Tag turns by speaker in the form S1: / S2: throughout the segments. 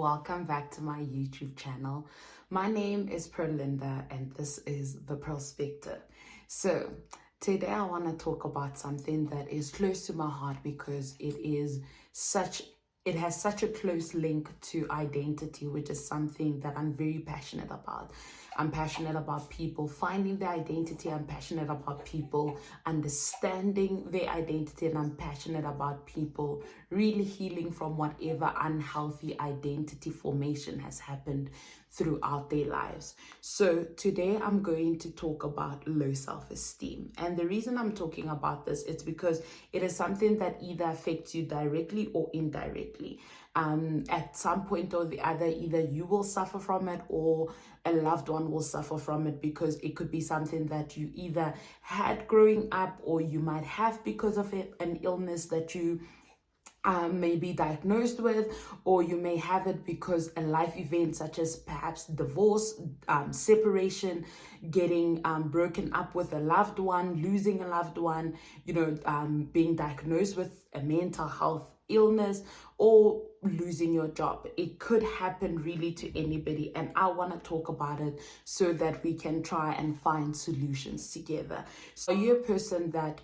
S1: welcome back to my YouTube channel. My name is Perlinda and this is The Prospector. So today I want to talk about something that is close to my heart because it has such a close link to identity, which is something that I'm very passionate about. I'm passionate about people finding their identity. I'm passionate about people understanding their identity. And I'm passionate about people really healing from whatever unhealthy identity formation has happened throughout their lives. So today I'm going to talk about low self-esteem. And the reason I'm talking about this is because it is something that either affects you directly or indirectly. At some point or the other, either you will suffer from it or a loved one will suffer from it, because it could be something that you either had growing up or you might have because of an illness that you may be diagnosed with, or you may have it because a life event such as perhaps divorce, separation, getting broken up with a loved one, losing a loved one, being diagnosed with a mental health illness, or losing your job. It could happen really to anybody, and I want to talk about it so that we can try and find solutions together. So are you a person that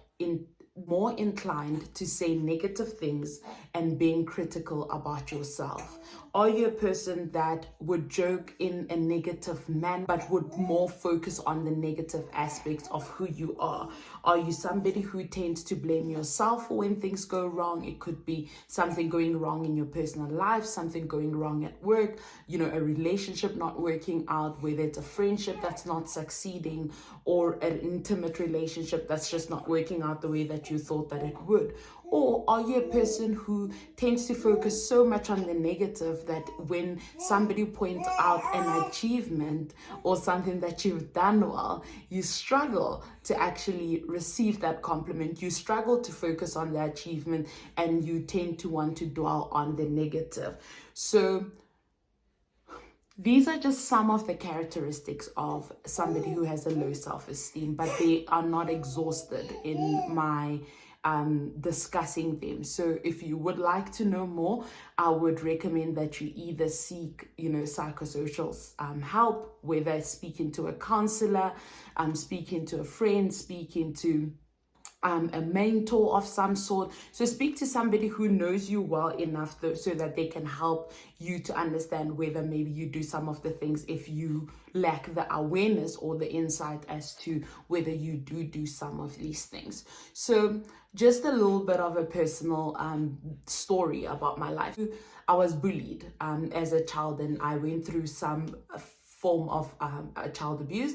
S1: more inclined to say negative things and being critical about yourself? Are you a person that would joke in a negative manner but would more focus on the negative aspects of who you are? Are you somebody who tends to blame yourself for when things go wrong? It could be something going wrong in your personal life, something going wrong at work, a relationship not working out, whether it's a friendship that's not succeeding or an intimate relationship that's just not working out the way that you thought that it would. Or are you a person who tends to focus so much on the negative that when somebody points out an achievement or something that you've done well, you struggle to actually receive that compliment? You struggle to focus on the achievement and you tend to want to dwell on the negative. So these are just some of the characteristics of somebody who has a low self-esteem, but they are not exhausted in my discussing them. So if you would like to know more, I would recommend that you either seek, psychosocial help, whether speaking to a counselor, speaking to a friend, speaking to a mentor of some sort. So speak to somebody who knows you well enough so that they can help you to understand whether maybe you do some of the things if you lack the awareness or the insight as to whether you do some of these things. So just a little bit of a personal story about my life. I was bullied as a child, and I went through some form of child abuse.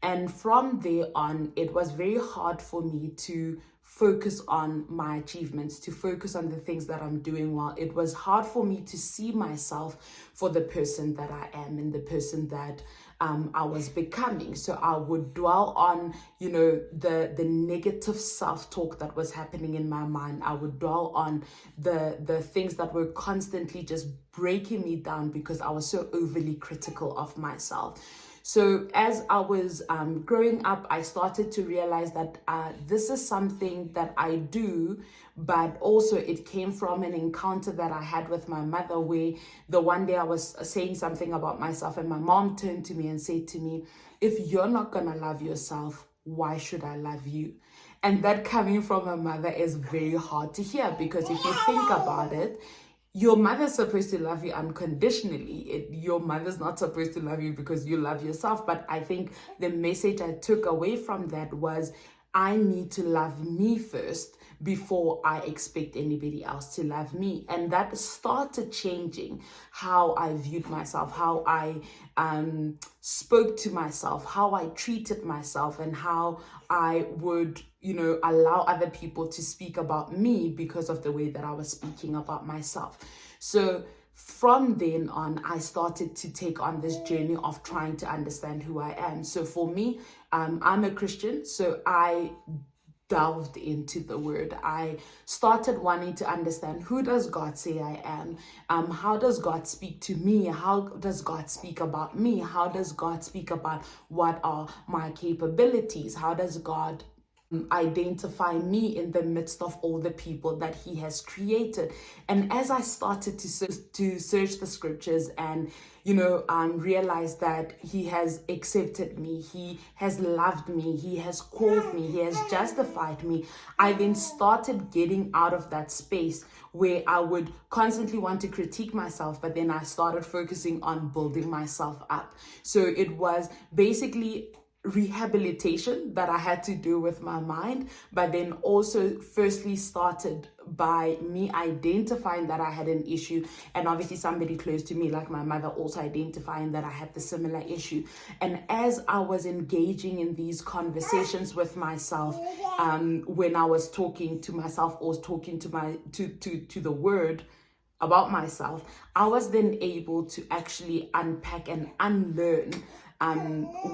S1: And from there on, it was very hard for me to focus on my achievements, to focus on the things that I'm doing well. It was hard for me to see myself for the person that I am and the person that I was becoming. So I would dwell on, the negative self-talk that was happening in my mind. I would dwell on the things that were constantly just breaking me down because I was so overly critical of myself. So as I was growing up, I started to realize that this is something that I do, but also it came from an encounter that I had with my mother, where the one day I was saying something about myself and my mom turned to me and said to me, "If you're not gonna love yourself, why should I love you?" And that coming from a mother is very hard to hear, because if you think about it, your mother's supposed to love you unconditionally. Your mother's not supposed to love you because you love yourself. But I think the message I took away from that was, I need to love me first before I expect anybody else to love me. And that started changing how I viewed myself, how I spoke to myself, how I treated myself, and how I would, allow other people to speak about me because of the way that I was speaking about myself. So from then on, I started to take on this journey of trying to understand who I am. So for me, I'm a Christian, so I delved into the word. I started wanting to understand, who does God say I am? How does God speak to me? How does God speak about me? How does God speak about what are my capabilities? How does God identify me in the midst of all the people that he has created. And as I started to search the scriptures and realize that he has accepted me, he has loved me, he has called me, he has justified me, I then started getting out of that space where I would constantly want to critique myself, but then I started focusing on building myself up. So it was basically rehabilitation that I had to do with my mind, but then also firstly started by me identifying that I had an issue, and obviously somebody close to me like my mother also identifying that I had the similar issue. And as I was engaging in these conversations with myself, when I was talking to myself or talking to my to the word about myself, I was then able to actually unpack and unlearn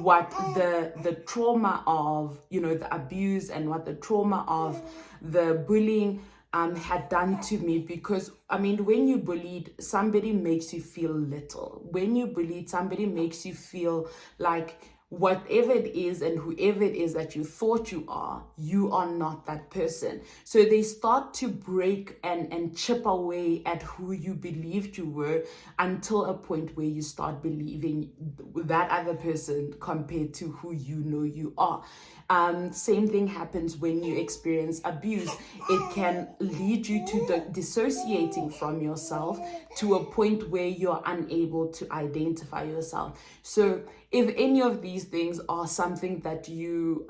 S1: what the trauma of the abuse and what the trauma of the bullying had done to me. Because when you bullied, somebody makes you feel little. When you bullied, somebody makes you feel like whatever it is and whoever it is that you thought you are not that person. So they start to break and chip away at who you believed you were, until a point where you start believing that other person compared to who you are. Same thing happens when you experience abuse. It can lead you to dissociating from yourself to a point where you're unable to identify yourself. So if any of these things are something that you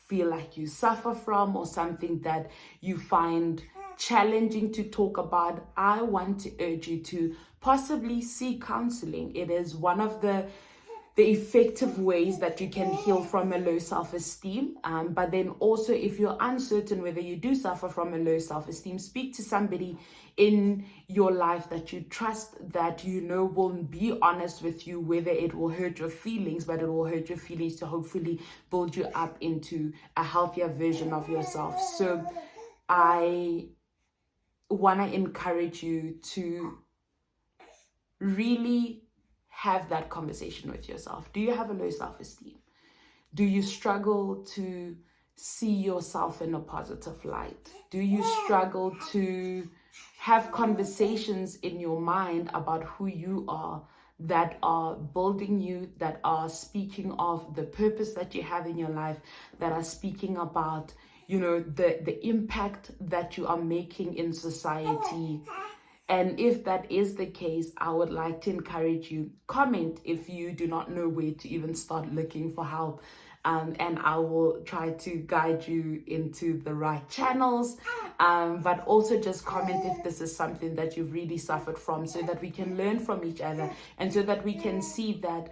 S1: feel like you suffer from, or something that you find challenging to talk about, I want to urge you to possibly seek counseling. It is one of the effective ways that you can heal from a low self-esteem. But then also, if you're uncertain whether you do suffer from a low self-esteem, speak to somebody in your life that you trust, that will be honest with you, whether it will hurt your feelings, but it will hurt your feelings to hopefully build you up into a healthier version of yourself. So I want to encourage you to really have that conversation with yourself. Do you have a low self-esteem? Do you struggle to see yourself in a positive light? Do you struggle to have conversations in your mind about who you are, that are building you, that are speaking of the purpose that you have in your life, that are speaking about the impact that you are making in society? And if that is the case, I would like to encourage you, comment if you do not know where to even start looking for help. And I will try to guide you into the right channels. But also just comment if this is something that you've really suffered from, so that we can learn from each other, and so that we can see that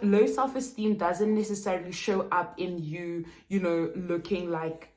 S1: low self-esteem doesn't necessarily show up in you, looking like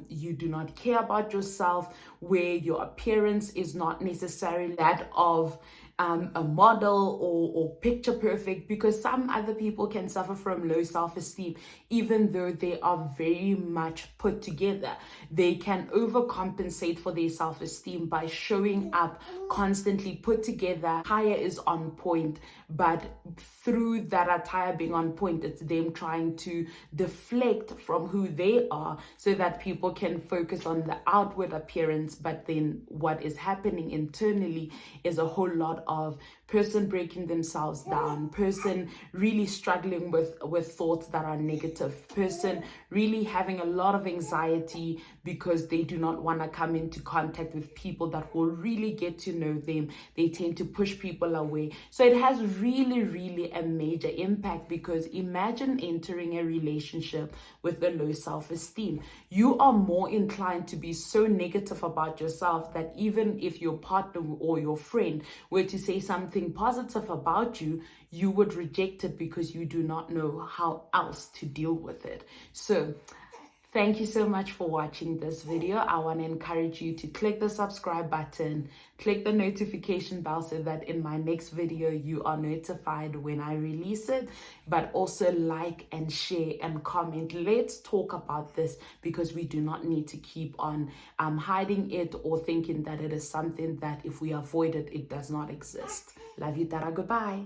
S1: you do not care about yourself, where your appearance is not necessarily that of a model or picture perfect, because some other people can suffer from low self-esteem even though they are very much put together. They can overcompensate for their self-esteem by showing up constantly put together. Attire is on point, but through that attire being on point, it's them trying to deflect from who they are so that people can focus on the outward appearance. But then what is happening internally is a whole lot of person breaking themselves down, person really struggling with thoughts that are negative, person really having a lot of anxiety because they do not want to come into contact with people that will really get to know them. They tend to push people away. So it has really a major impact, because imagine entering a relationship with a low self-esteem. You are more inclined to be so negative about yourself that even if your partner or your friend were to say something positive about you, you would reject it because you do not know how else to deal with it. So thank you so much for watching this video. I want to encourage you to click the subscribe button, click the notification bell so that in my next video you are notified when I release it, but also like and share and comment. Let's talk about this, because we do not need to keep on hiding it or thinking that it is something that if we avoid it, it does not exist. Love you, Tara. Goodbye.